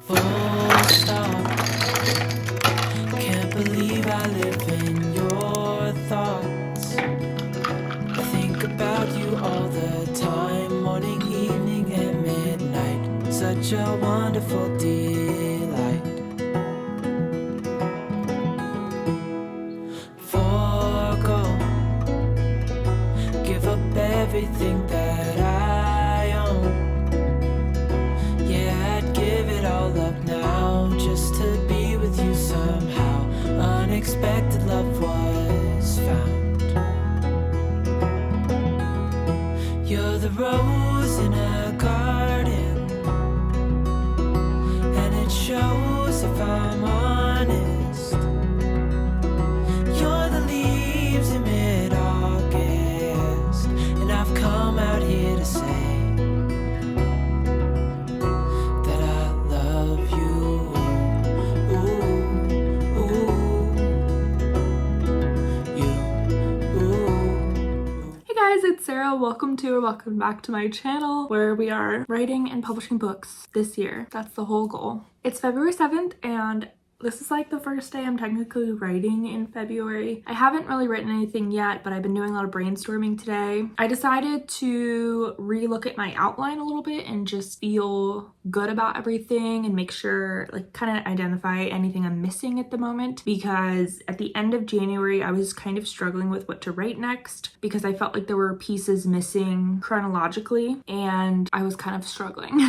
Full stop. Can't believe I live in your thoughts. I think about you all the time, morning, evening, and midnight. Such a wonderful delight. Forgo, give up everything that I own. Yeah, I'd give it all up now just to be with you somehow. Unexpected love was found. You're the rose in a garden, and it shows if I'm honest. You're the leaves in mid-August, and I've come out here to say that I love you. Ooh, ooh, you, ooh. Hey guys, it's Sarah. Welcome back to my channel where we are writing and publishing books this year. That's the whole goal. It's February 7th and this is like the first day I'm technically writing in February. I haven't really written anything yet, but I've been doing a lot of brainstorming today. I decided to relook at my outline a little bit and just feel good about everything and make sure, like, kind of identify anything I'm missing at the moment, because at the end of January I was kind of struggling with what to write next because I felt like there were pieces missing chronologically and I was kind of struggling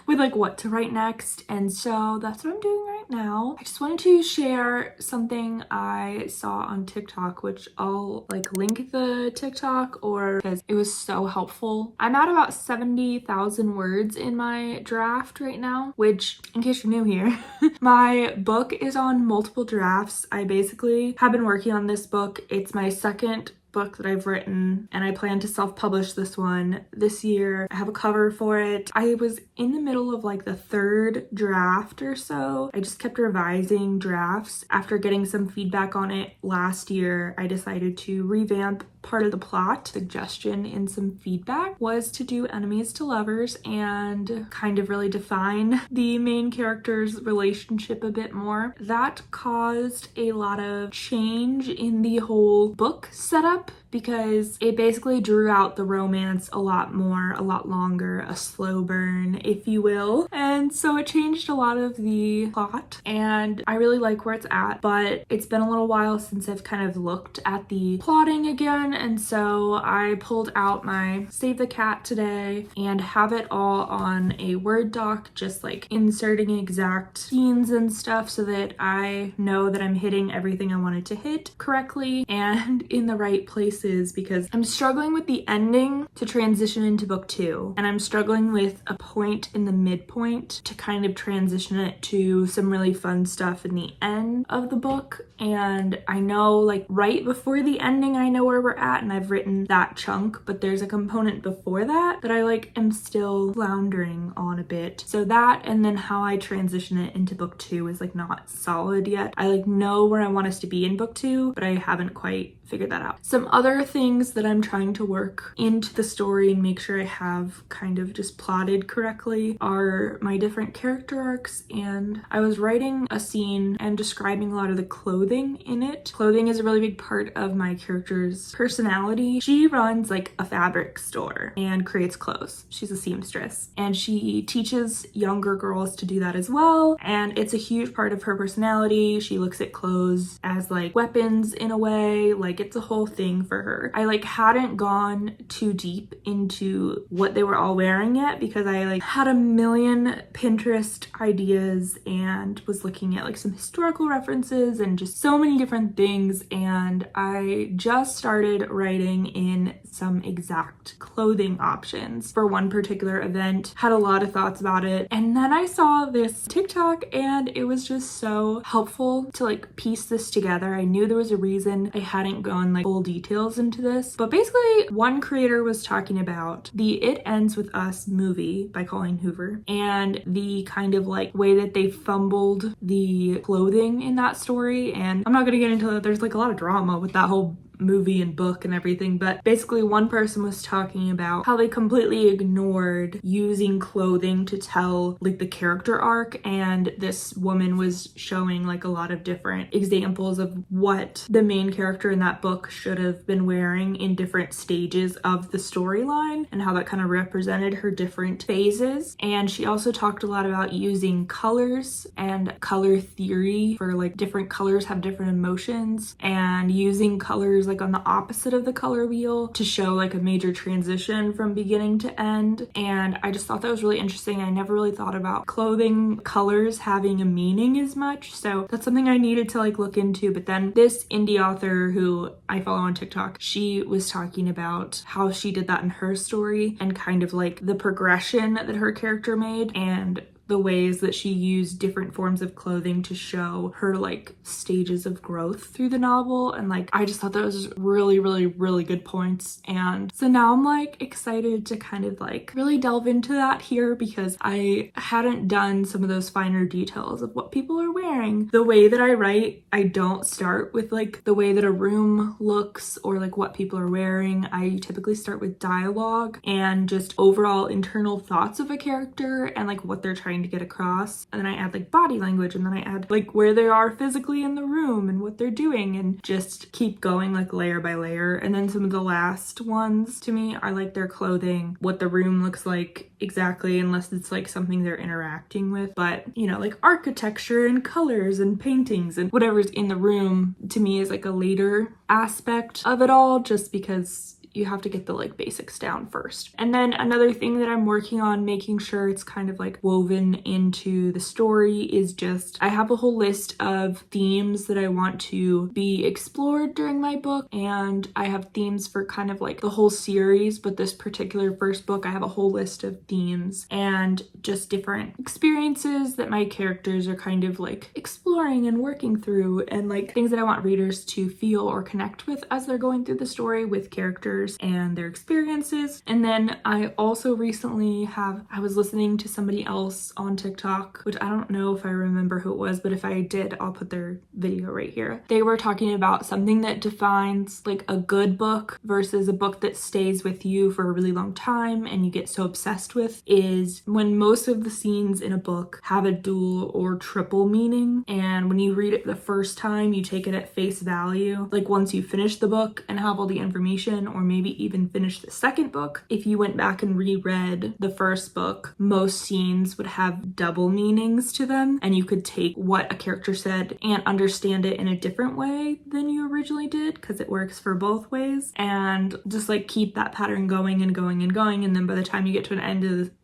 with like what to write next, and so that's what I'm doing right now. I just wanted to share something I saw on TikTok, which I'll like link the TikTok or because it was so helpful. I'm at about 70,000 words in my draft right now, which, in case you're new here, my book is on multiple drafts. I basically have been working on this book. It's my second book that I've written and I plan to self-publish this one this year. I have a cover for it. I was in the middle of like the third draft or so. I just kept revising drafts. After getting some feedback on it last year, I decided to revamp part of the plot. Suggestion in some feedback was to do enemies to lovers and kind of really define the main character's relationship a bit more. That caused a lot of change in the whole book setup because it basically drew out the romance a lot more, a lot longer, a slow burn, if you will. And so it changed a lot of the plot and I really like where it's at, but it's been a little while since I've kind of looked at the plotting again, and so I pulled out my Save the Cat today and have it all on a Word doc, just like inserting exact scenes and stuff so that I know that I'm hitting everything I wanted to hit correctly and in the right places, because I'm struggling with the ending to transition into book 2 and I'm struggling with a point in the midpoint to kind of transition it to some really fun stuff in the end of the book. And I know like right before the ending I know where we're at and I've written that chunk, but there's a component before that that I like am still floundering on a bit. So that, and then how I transition it into book 2 is like not solid yet. I like know where I want us to be in book 2, but I haven't quite figured that out. Some other things that I'm trying to work into the story and make sure I have kind of just plotted correctly are my different character arcs, and I was writing a scene and describing a lot of the clothing in it. Clothing is a really big part of my character's personality. She runs like a fabric store and creates clothes. She's a seamstress and she teaches younger girls to do that as well, and it's a huge part of her personality. She looks at clothes as like weapons in a way, like it's a whole thing for her. I like hadn't gone too deep into what they were all wearing yet because I like had a million Pinterest ideas and was looking at like some historical references and just so many different things, and I just started writing in some exact clothing options for one particular event. Had a lot of thoughts about it, and then I saw this TikTok and it was just so helpful to like piece this together. I knew there was a reason I hadn't gone like full details into this, but basically one creator was talking about the It Ends With Us movie by Colleen Hoover and the kind of like way that they fumbled the clothing in that story. And I'm not gonna get into it. There's like a lot of drama with that whole movie and book and everything, but basically one person was talking about how they completely ignored using clothing to tell like the character arc, and this woman was showing like a lot of different examples of what the main character in that book should have been wearing in different stages of the storyline and how that kind of represented her different phases. And she also talked a lot about using colors and color theory for like different colors have different emotions, and using colors like on the opposite of the color wheel to show like a major transition from beginning to end. And I just thought that was really interesting. I never really thought about clothing colors having a meaning as much, so that's something I needed to like look into. But then this indie author who I follow on TikTok, she was talking about how she did that in her story and kind of like the progression that her character made and the ways that she used different forms of clothing to show her like stages of growth through the novel. And like I just thought that was really good points. And so now I'm like excited to kind of like really delve into that here, because I hadn't done some of those finer details of what people are wearing. The way that I write, I don't start with like the way that a room looks or like what people are wearing. I typically start with dialogue and just overall internal thoughts of a character and like what they're trying to get across, and then I add like body language, and then I add like where they are physically in the room and what they're doing, and just keep going like layer by layer. And then some of the last ones to me are like their clothing, what the room looks like exactly, unless it's like something they're interacting with, but you know, like architecture and colors and paintings and whatever's in the room to me is like a later aspect of it all, just because you have to get the like basics down first. And then another thing that I'm working on making sure it's kind of like woven into the story is just I have a whole list of themes that I want to be explored during my book, and I have themes for kind of like the whole series, but this particular first book I have a whole list of themes and just different experiences that my characters are kind of like exploring and working through, and like things that I want readers to feel or connect with as they're going through the story with characters and their experiences. And then I also recently I was listening to somebody else on TikTok, which I don't know if I remember who it was, but if I did, I'll put their video right here. They were talking about something that defines like a good book versus a book that stays with you for a really long time and you get so obsessed with, is when most of the scenes in a book have a dual or triple meaning, and when you read it the first time you take it at face value. Like once you finish the book and have all the information, or maybe even finish the second book, if you went back and reread the first book, most scenes would have double meanings to them, and you could take what a character said and understand it in a different way than you originally did, because it works for both ways. And just like keep that pattern going and going and going, and then by the time you get to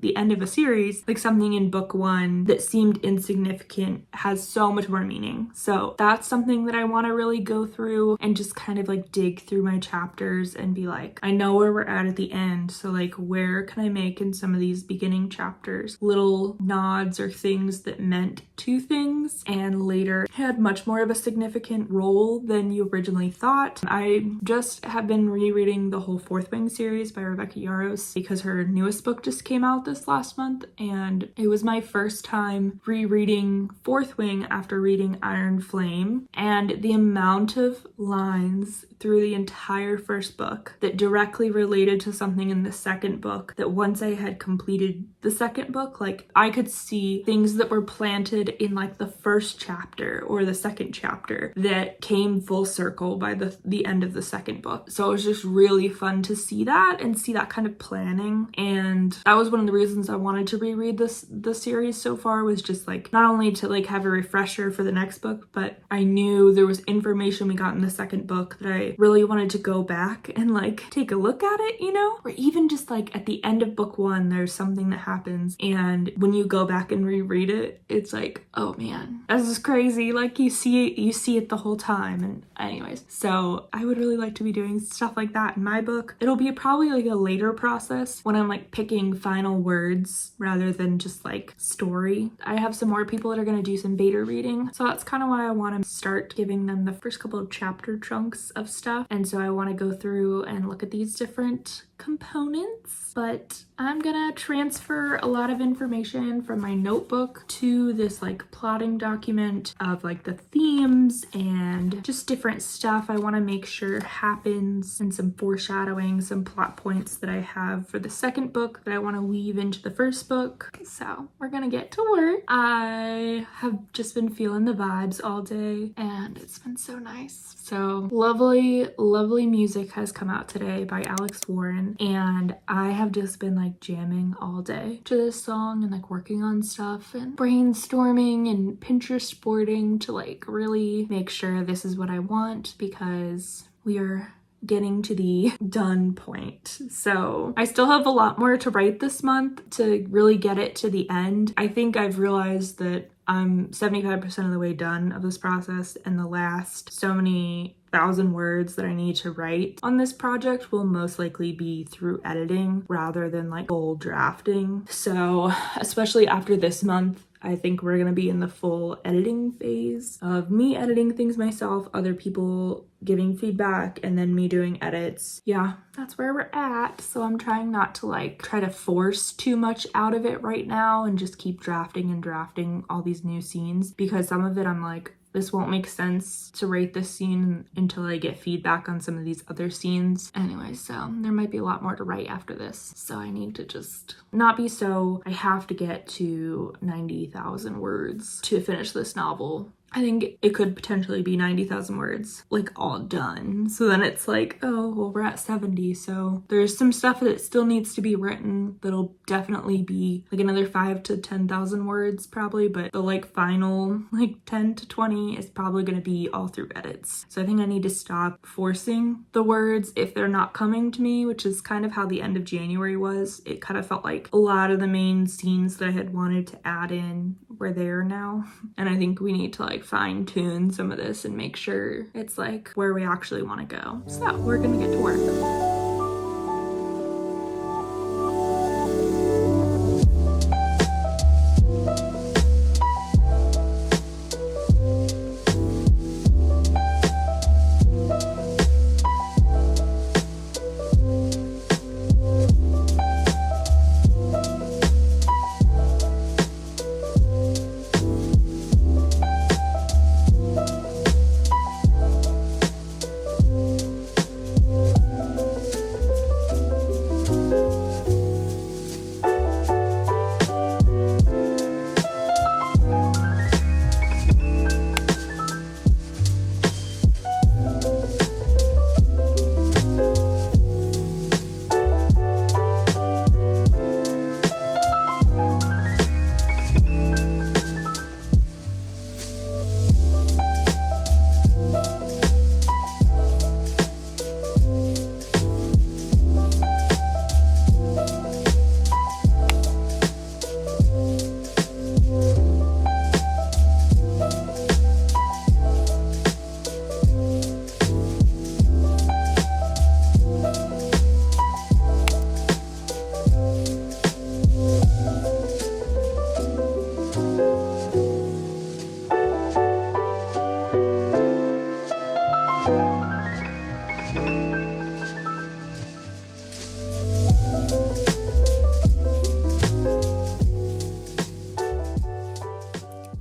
the end of a series, like something in book one that seemed insignificant has so much more meaning. So that's something that I want to really go through and just kind of like dig through my chapters and be like, I know where we're at the end, so like where can I make in some of these beginning chapters little nods or things that meant two things and later had much more of a significant role than you originally thought. I just have been rereading the whole Fourth Wing series by Rebecca Yarros because her newest book just came out this last month, and it was my first time rereading Fourth Wing after reading Iron Flame, and the amount of lines through the entire first book that directly related to something in the second book, that once I had completed the second book, like I could see things that were planted in like the first chapter or the second chapter that came full circle by the end of the second book. So it was just really fun to see that and see that kind of planning, and that was one of the reasons I wanted to reread the series so far, was just like not only to like have a refresher for the next book, but I knew there was information we got in the second book that I really wanted to go back and like take a look at it, you know? Or even just like at the end of book one, there's something that happens, and when you go back and reread it, it's like, oh man, this is crazy. Like you see it the whole time. And anyways, so I would really like to be doing stuff like that in my book. It'll be probably like a later process when I'm like picking final words rather than just like story. I have some more people that are going to do some beta reading, so that's kind of why I want to start giving them the first couple of chapter chunks of stuff. And so I want to go through and look at these different components, but I'm gonna transfer a lot of information from my notebook to this like plotting document of like the themes and just different stuff I want to make sure happens, and some foreshadowing, some plot points that I have for the second book that I want to weave into the first book. So we're gonna get to work. I have just been feeling the vibes all day and it's been so nice. So lovely music has come out today by Alex Warren, and I have just been like jamming all day to this song and like working on stuff and brainstorming and Pinterest boarding to like really make sure this is what I want, because we are getting to the done point. So I still have a lot more to write this month to really get it to the end. I think I've realized that I'm 75% of the way done of this process, and the last so many thousand words that I need to write on this project will most likely be through editing rather than like full drafting. So especially after this month, I think we're gonna be in the full editing phase of me editing things myself, other people giving feedback, and then me doing edits. Yeah, that's where we're at. So I'm trying not to like try to force too much out of it right now and just keep drafting and drafting all these new scenes, because some of it I'm like, this won't make sense to write this scene until I get feedback on some of these other scenes. Anyway, so there might be a lot more to write after this. So I need to just not be so, I have to get to 90,000 words to finish this novel. I think it could potentially be 90,000 words, like all done. So then it's like, oh, well, we're at 70. So there's some stuff that still needs to be written that'll definitely be like another 5 to 10,000 words probably. But the like final like 10 to 20 is probably going to be all through edits. So I think I need to stop forcing the words if they're not coming to me, which is kind of how the end of January was. It kind of felt like a lot of the main scenes that I had wanted to add in were there now. And I think we need to like fine tune some of this and make sure it's like where we actually want to go. So we're gonna get to work.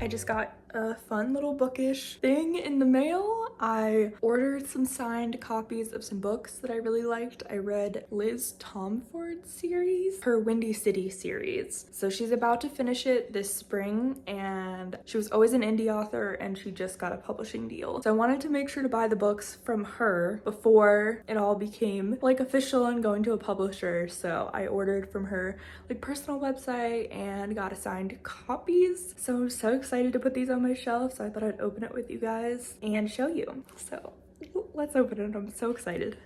I just got a fun little bookish thing in the mail. I ordered some signed copies of some books that I really liked. I read Liz Tomford's series, her Windy City series. So she's about to finish it this spring, and she was always an indie author and she just got a publishing deal. So I wanted to make sure to buy the books from her before it all became like official and going to a publisher. So I ordered from her like personal website and got assigned copies. So I'm so excited to put these on my shelf. So I thought I'd open it with you guys and show you. So let's open it. I'm so excited.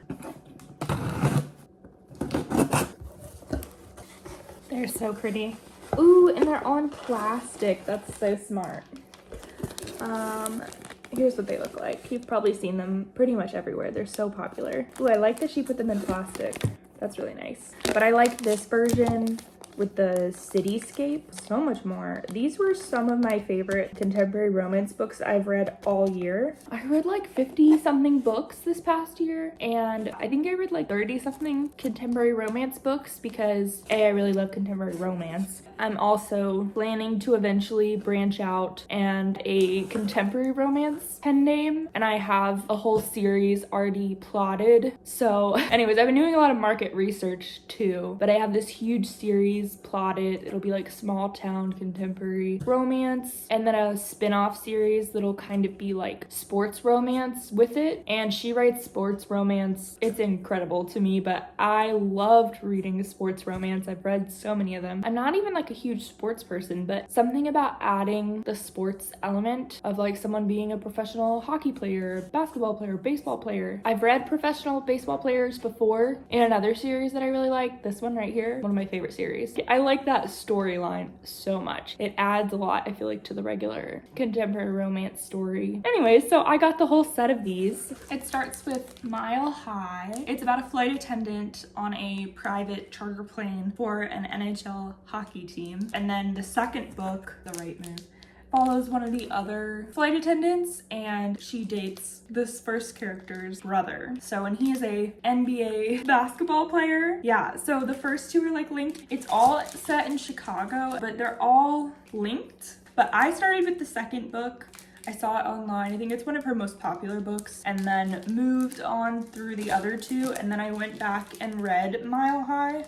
They're so pretty. Ooh, and they're on plastic. That's so smart. Here's what they look like. You've probably seen them pretty much everywhere. They're so popular. Ooh, I like that she put them in plastic. That's really nice. But I like this version with the cityscape. So much more. These were some of my favorite contemporary romance books I've read all year. I read like 50 something books this past year, and I think I read like 30 something contemporary romance books because I really love contemporary romance. I'm also planning to eventually branch out and a contemporary romance pen name, and I have a whole series already plotted. So anyways, I've been doing a lot of market research too, but I have this huge series plotted. It'll be like small town contemporary romance, and then a spin-off series that'll kind of be like sports romance with it. And she writes sports romance. It's incredible to me, but I loved reading sports romance. I've read so many of them. I'm not even like a huge sports person, but something about adding the sports element of like someone being a professional hockey player, basketball player, baseball player. I've read professional baseball players before in another series that I really like. This one right here, one of my favorite series. I like that storyline so much. It adds a lot, I feel like, to the regular contemporary romance story. Anyway, so I got the whole set of these. It starts with Mile High. It's about a flight attendant on a private charter plane for an NHL hockey team. And then the second book, The Right Move, follows one of the other flight attendants, and she dates this first character's brother. So, and he is a NBA basketball player. Yeah, so the first two are like linked. It's all set in Chicago, but they're all linked. But I started with the second book. I saw it online. I think it's one of her most popular books, and then moved on through the other two, and then I went back and read Mile High.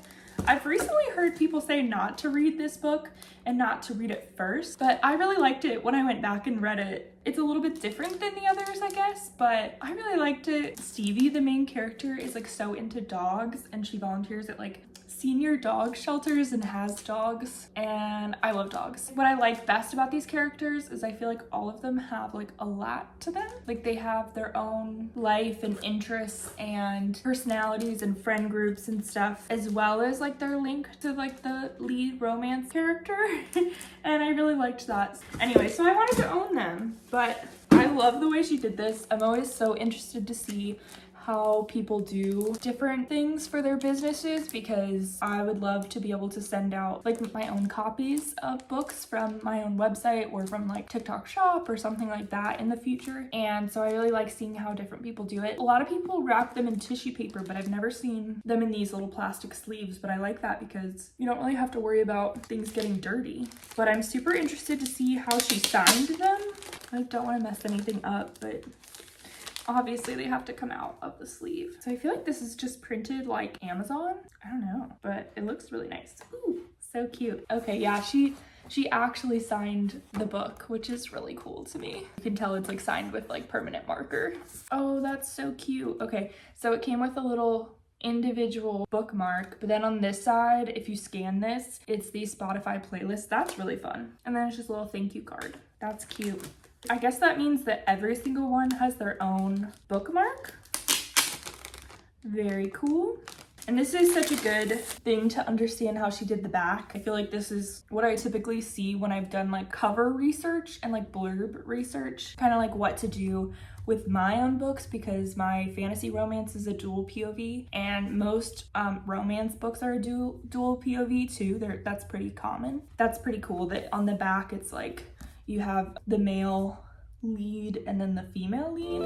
I've recently heard people say not to read this book and not to read it first, but I really liked it when I went back and read it. It's a little bit different than the others, I guess, but I really liked it. Stevie, the main character, is like so into dogs, and she volunteers at like senior dog shelters and has dogs, and I love dogs. What I like best about these characters is I feel like all of them have like a lot to them. Like they have their own life and interests and personalities and friend groups and stuff, as well as like their link to like the lead romance character. And I really liked that. Anyway, so I wanted to own them, but I love the way she did this. I'm always so interested to see how people do different things for their businesses, because I would love to be able to send out like my own copies of books from my own website or from like TikTok Shop or something like that in the future. And so I really like seeing how different people do it. A lot of people wrap them in tissue paper, but I've never seen them in these little plastic sleeves, but I like that because you don't really have to worry about things getting dirty. But I'm super interested to see how she signed them. I don't want to mess anything up, but obviously they have to come out of the sleeve. So I feel like this is just printed like Amazon. I don't know, but it looks really nice. Ooh, so cute. Okay, yeah, she actually signed the book, which is really cool to me. You can tell it's like signed with like permanent marker. Oh, that's so cute. Okay, so it came with a little individual bookmark, but then on this side, if you scan this, it's the Spotify playlist. That's really fun. And then it's just a little thank you card. That's cute. I guess that means that every single one has their own bookmark. Very cool. And this is such a good thing to understand how she did the back. I feel like this is what I typically see when I've done like cover research and like blurb research, kind of like what to do with my own books, because my fantasy romance is a dual POV, and most romance books are a dual POV too. That's pretty common. That's pretty cool that on the back it's like you have the male lead and then the female lead.